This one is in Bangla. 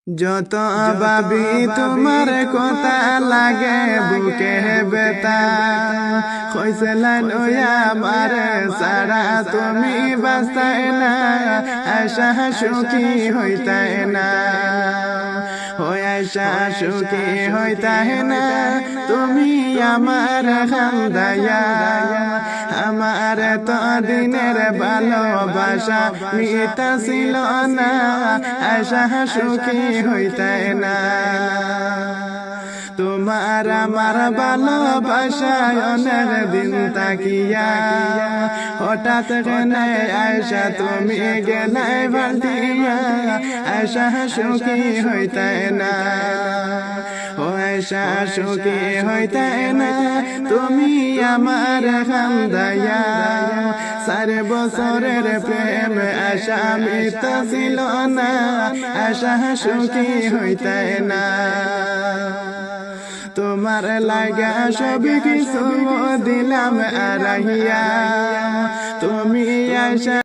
যত ভাবি তোমার কথা লাগে বুকে বেতা কইছিলেন ওই আমার সারা তুমি বাঁচতাই না আশা সুখী হইতাই না আশা সুখী হইতাই না তুমি আমার খান্দায়া আমার তো দিনের ভালোবাসা মিটা ছিল না আশা সুখী হইতাই না তোমার আমার ভালোবাসায় অনেক দিন তাকিয়া হঠাৎ কেনে আশা তুমি গেলে বালতিয়া আশা সুখী হইতাই না আশা সুখী হইতাই না তুমি আমার খান্দায়া 4 বছরের প্রেম আশা মিটা ছিল না আশা সুখী হইতাই না তোমার লাগা সব কিছু দিলাম আরাহিয়া তুমি আশা